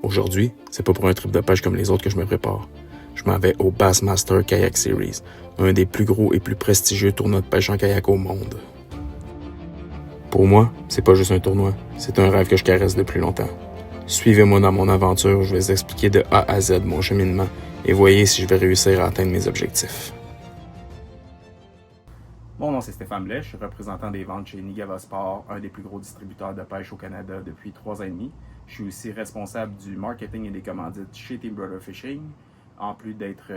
Aujourd'hui, c'est pas pour un trip de pêche comme les autres que je me prépare. Je m'en vais au Bassmaster Kayak Series, un des plus gros et plus prestigieux tournois de pêche en kayak au monde. Pour moi, c'est pas juste un tournoi, c'est un rêve que je caresse depuis longtemps. Suivez-moi dans mon aventure, je vais vous expliquer de A à Z mon cheminement et voyez si je vais réussir à atteindre mes objectifs. Mon nom c'est Stéphane Blais, je suis représentant des ventes chez Nigava Sport, un des plus gros distributeurs de pêche au Canada depuis 3 ans et demi. Je suis aussi responsable du marketing et des commandites chez Team Brother Fishing, en plus d'être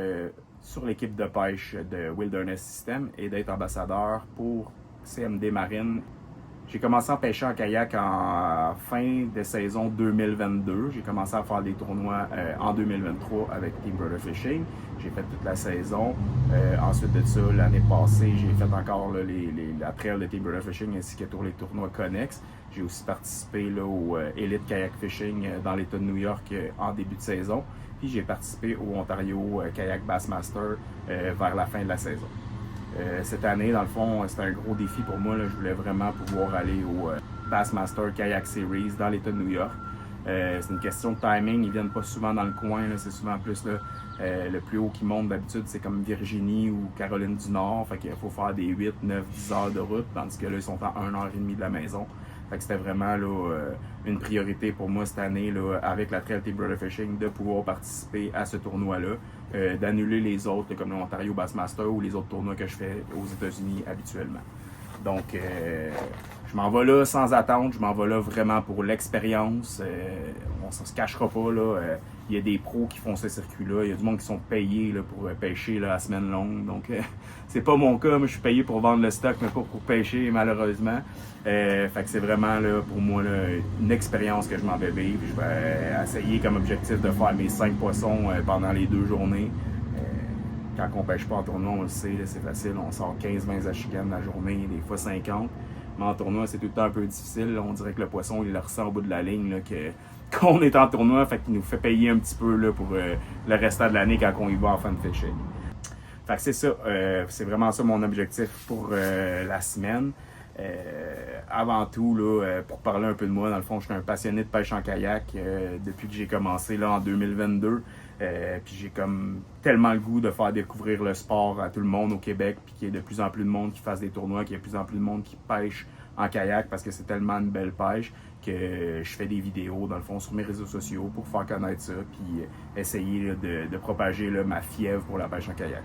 sur l'équipe de pêche de Wilderness System et d'être ambassadeur pour CMD Marine. J'ai commencé à pêcher en kayak en fin de saison 2022. J'ai commencé à faire des tournois en 2023 avec Team Brother Fishing. J'ai fait toute la saison. Ensuite de ça, l'année passée, j'ai fait encore là, la trail de Team Brother Fishing ainsi que tous les tournois connexes. J'ai aussi participé là, au Elite Kayak Fishing dans l'État de New York en début de saison. Puis j'ai participé au Ontario Kayak Bassmaster vers la fin de la saison. Cette année, dans le fond, c'était un gros défi pour moi. Là. Je voulais vraiment pouvoir aller au Bassmaster Kayak Series dans l'État de New York. C'est une question de timing. Ils viennent pas souvent dans le coin. Là. C'est souvent plus là, le plus haut qui monte d'habitude, c'est comme Virginie ou Caroline du Nord. Fait qu'il faut faire des 8, 9, 10 heures de route, tandis que là, ils sont à 1h30 de la maison. Fait que c'était vraiment là, une priorité pour moi cette année, là, avec la trail Team Brother Fishing, de pouvoir participer à ce tournoi-là, d'annuler les autres, là, comme l'Ontario Bassmaster ou les autres tournois que je fais aux États-Unis habituellement. Donc, je m'en vais là sans attendre, je m'en vais là vraiment pour l'expérience. On ne se cachera pas, là. Il y a des pros qui font ce circuit-là. Il y a du monde qui sont payés là, pour pêcher là, à semaine longue. Donc, c'est pas mon cas. Moi, je suis payé pour vendre le stock, mais pas pour pêcher, malheureusement. Fait que c'est vraiment là, pour moi là, une expérience que je m'en vais vivre. Je vais essayer comme objectif de faire mes 5 poissons pendant les 2 journées. Quand on pêche pas en tournoi, on le sait, là, c'est facile. On sort 15-20 achiganes la journée, des fois 50. Mais en tournoi, c'est tout le temps un peu difficile. Là. On dirait que le poisson, il le ressent au bout de la ligne là, qu'on est en tournoi. Fait qu'il nous fait payer un petit peu là, pour le restant de l'année quand on y va en fan fishing. Fait que c'est ça. C'est vraiment ça mon objectif pour la semaine. Avant tout, là, pour parler un peu de moi, dans le fond, je suis un passionné de pêche en kayak depuis que j'ai commencé là, en 2022. Puis j'ai comme tellement le goût de faire découvrir le sport à tout le monde au Québec, puis qu'il y ait de plus en plus de monde qui fasse des tournois, qu'il y ait de plus en plus de monde qui pêche en kayak parce que c'est tellement une belle pêche que je fais des vidéos dans le fond sur mes réseaux sociaux pour faire connaître ça, puis essayer là, de propager là, ma fièvre pour la pêche en kayak.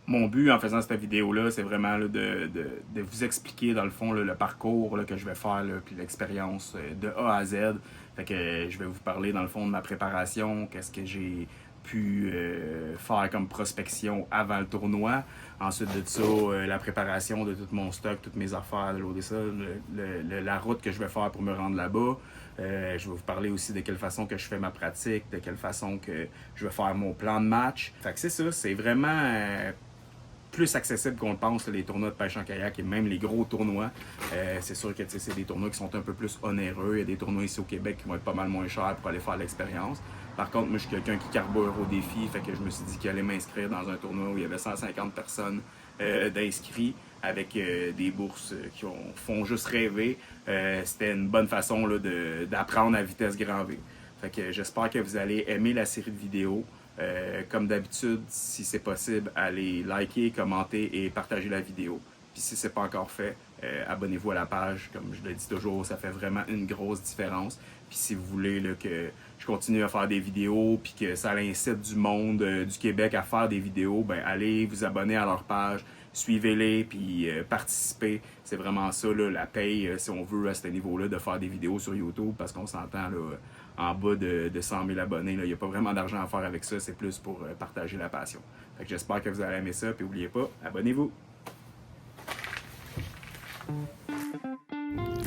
Mon but en faisant cette vidéo-là, c'est vraiment là, de vous expliquer dans le fond là, le parcours là, que je vais faire, là, puis l'expérience de A à Z. Fait que je vais vous parler dans le fond de ma préparation, qu'est-ce que j'ai pu faire comme prospection avant le tournoi. Ensuite de ça, la préparation de tout mon stock, toutes mes affaires, de ça, la route que je vais faire pour me rendre là-bas. Je vais vous parler aussi de quelle façon que je fais ma pratique, de quelle façon que je vais faire mon plan de match. Fait que c'est ça, c'est vraiment plus accessible qu'on le pense, les tournois de pêche en kayak et même les gros tournois. C'est sûr que c'est des tournois qui sont un peu plus onéreux. Il y a des tournois ici au Québec qui vont être pas mal moins chers pour aller faire l'expérience. Par contre, moi, je suis quelqu'un qui carbure au défi, fait que je me suis dit qu'il allait m'inscrire dans un tournoi où il y avait 150 personnes d'inscrits avec des bourses qui font juste rêver. C'était une bonne façon là, d'apprendre à vitesse grand V. Fait que j'espère que vous allez aimer la série de vidéos. Comme d'habitude, si c'est possible, allez liker, commenter et partager la vidéo. Puis si ce n'est pas encore fait, abonnez-vous à la page. Comme je le dis toujours, ça fait vraiment une grosse différence. Puis si vous voulez là, que je continue à faire des vidéos puis que ça incite du monde du Québec à faire des vidéos, ben allez vous abonner à leur page, suivez-les puis participez. C'est vraiment ça là, la paye, si on veut, à ce niveau-là, de faire des vidéos sur YouTube parce qu'on s'entend là, en bas de 100 000 abonnés. Il n'y a pas vraiment d'argent à faire avec ça, c'est plus pour partager la passion. Fait que j'espère que vous allez aimer ça, puis n'oubliez pas, abonnez-vous!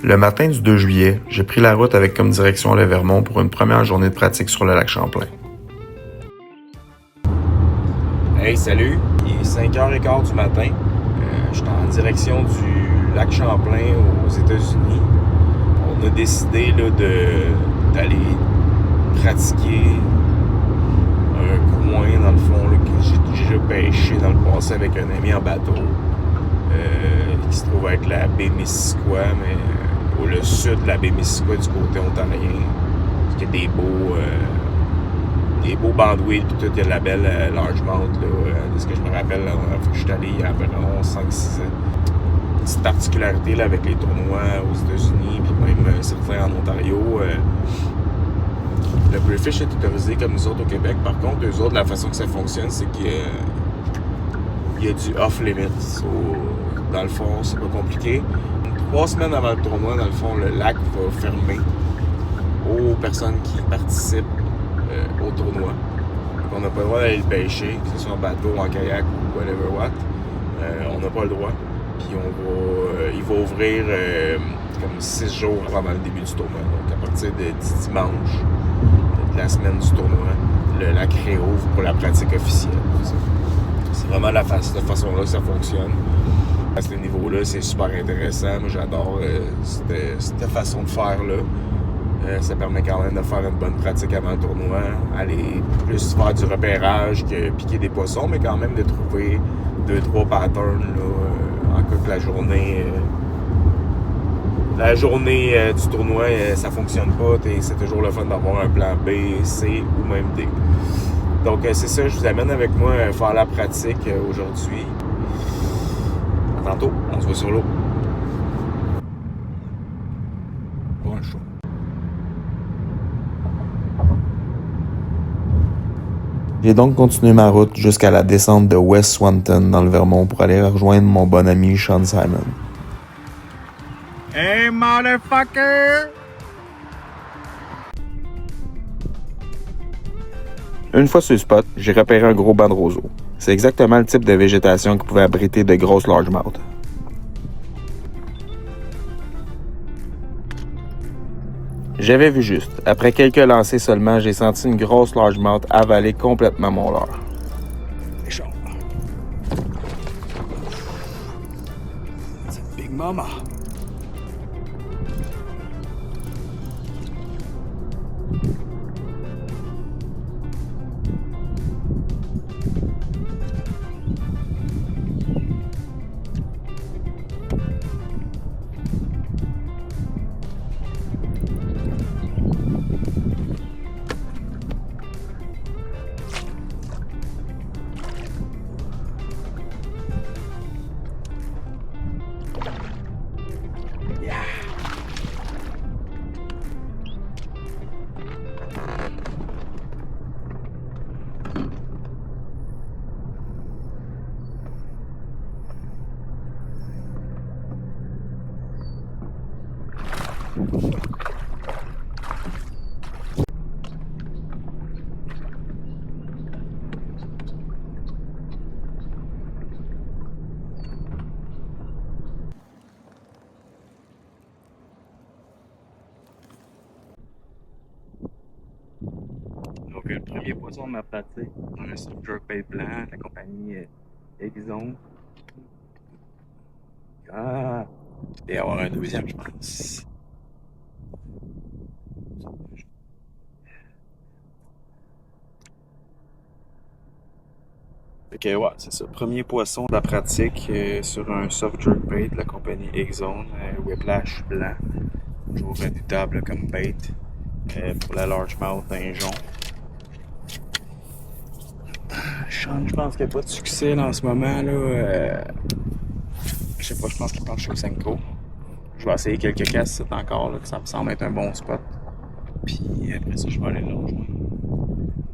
Le matin du 2 juillet, j'ai pris la route avec comme direction le Vermont pour une première journée de pratique sur le lac Champlain. Hey, salut! Il est 5h15 du matin. Je suis en direction du lac Champlain aux États-Unis. On a décidé là, d'aller pratiquer un coin dans le fond là, que j'ai déjà pêché dans le passé avec un ami en bateau qui se trouve être la baie Missisquoi, mais au sud de la baie Missisquoi du côté ontarien. Il y a des beaux des beaux bandwidths, puis tout, il y a la belle largemouth, de ce que je me rappelle, la dernière fois que je suis allé il y a environ 5-6 ans. Petite particularité là, avec les tournois aux États-Unis, puis même certains en Ontario. Le British est autorisé comme nous autres au Québec. Par contre, eux autres, la façon que ça fonctionne, c'est qu'il y a du off-limit. Dans le fond, c'est pas compliqué. 3 semaines avant le tournoi, dans le fond, le lac va fermer aux personnes qui participent au tournoi. Donc, on n'a pas le droit d'aller le pêcher, que ce soit en bateau, en kayak ou whatever what. On n'a pas le droit. Puis il va ouvrir comme 6 jours avant le début du tournoi. Donc à partir de dimanche de la semaine du tournoi, le lac réouvre pour la pratique officielle. C'est vraiment de cette façon-là que ça fonctionne. À ce niveau-là, c'est super intéressant. Moi, j'adore cette façon de faire-là. Ça permet quand même de faire une bonne pratique avant le tournoi. Aller plus faire du repérage que piquer des poissons, mais quand même de trouver 2-3 patterns là, en cas que la journée du tournoi, ça fonctionne pas. C'est toujours le fun d'avoir un plan B, C ou même D. Donc c'est ça, je vous amène avec moi faire la pratique aujourd'hui. À tantôt, on se voit sur l'eau. Bon show. J'ai donc continué ma route jusqu'à la descente de West Swanton dans le Vermont pour aller rejoindre mon bon ami Sean Simon. Hey, motherfucker! Une fois sur le spot, j'ai repéré un gros banc de roseaux. C'est exactement le type de végétation qui pouvait abriter de grosses largemouths. J'avais vu juste. Après quelques lancers seulement, j'ai senti une grosse largemouth avaler complètement mon leurre. C'est chaud. C'est une big mama. Donc, le premier poisson de ma pratique, un soft jerkbait blanc de la compagnie Exxon. Ah! Il va y avoir un deuxième, je pense. Fait que ouais, c'est ça. Premier poisson de la pratique sur un soft jerkbait de la compagnie Exxon, Whiplash blanc. Toujours redoutable comme bait pour la largemouth d'un jonc. Sean, je pense qu'il n'y a pas de succès là, en ce moment. Là, je sais pas, je pense qu'il pense chez Osenko. Je vais essayer quelques castes encore, là, que ça me semble être un bon spot. Puis après ça, je vais aller là rejoindre.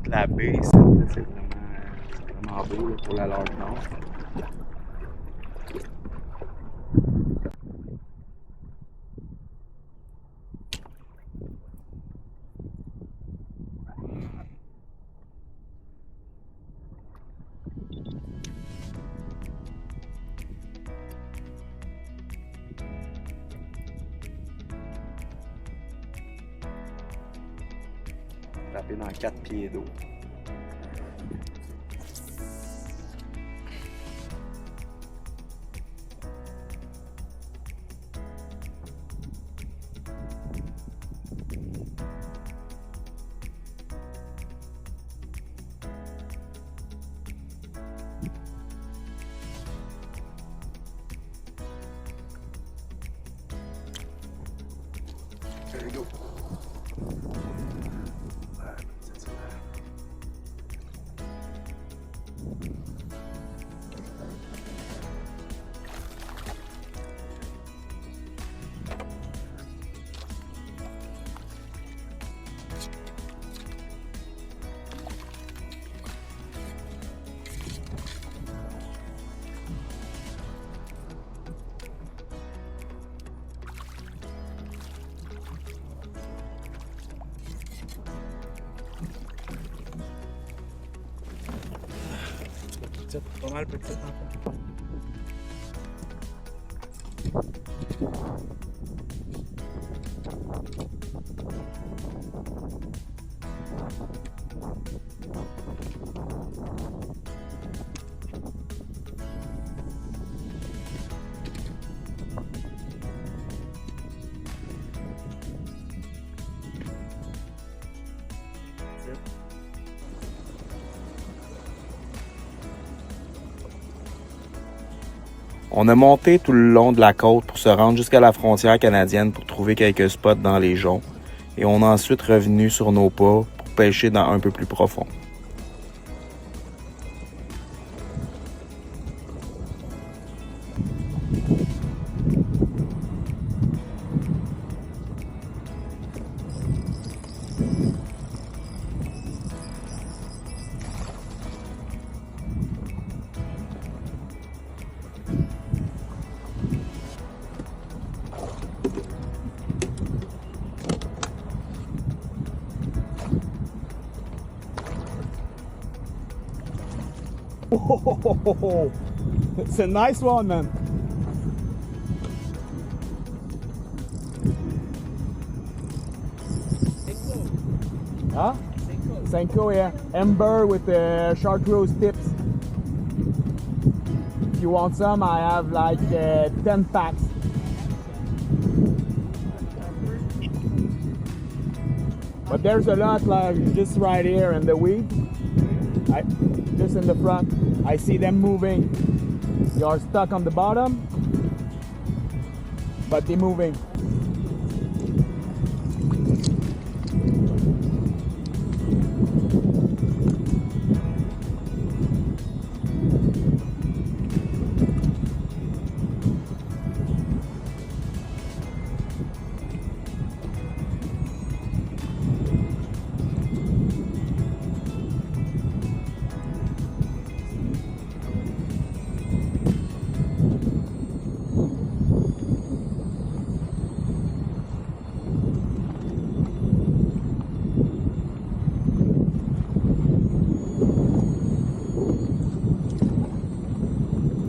La baie, c'est vraiment beau là, pour la largemouth. Frappé dans 4 pieds d'eau. There you go. petite, pas mal petite en fait. On a monté tout le long de la côte pour se rendre jusqu'à la frontière canadienne pour trouver quelques spots dans les joncs. Et on est ensuite revenu sur nos pas pour pêcher dans un peu plus profond. Oh, it's a nice one, man. Huh? Senko, yeah. Ember with the chartreuse tips. If you want some, I have like 10 packs. But there's a lot like just right here in the weed. Just in the front. I see them moving. They are stuck on the bottom, but they're moving.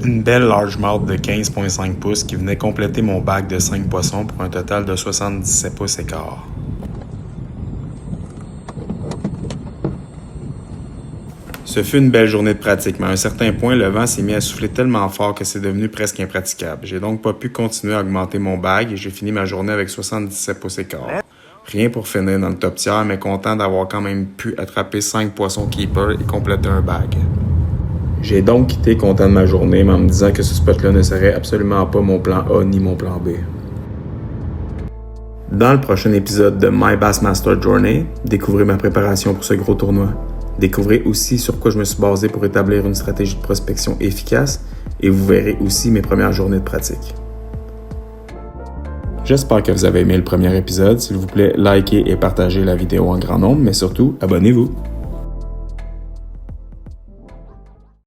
Une belle largemouth de 15,5 pouces qui venait compléter mon bac de 5 poissons pour un total de 77 pouces et quart. Ce fut une belle journée de pratique, mais à un certain point, le vent s'est mis à souffler tellement fort que c'est devenu presque impraticable. J'ai donc pas pu continuer à augmenter mon bag et j'ai fini ma journée avec 77 pouces et quart. Rien pour finir dans le top tiers, mais content d'avoir quand même pu attraper 5 poissons keeper et compléter un bag. J'ai donc quitté content de ma journée, mais en me disant que ce spot-là ne serait absolument pas mon plan A ni mon plan B. Dans le prochain épisode de My Bassmaster Journey, découvrez ma préparation pour ce gros tournoi. Découvrez aussi sur quoi je me suis basé pour établir une stratégie de prospection efficace et vous verrez aussi mes premières journées de pratique. J'espère que vous avez aimé le premier épisode. S'il vous plaît, likez et partagez la vidéo en grand nombre, mais surtout, abonnez-vous.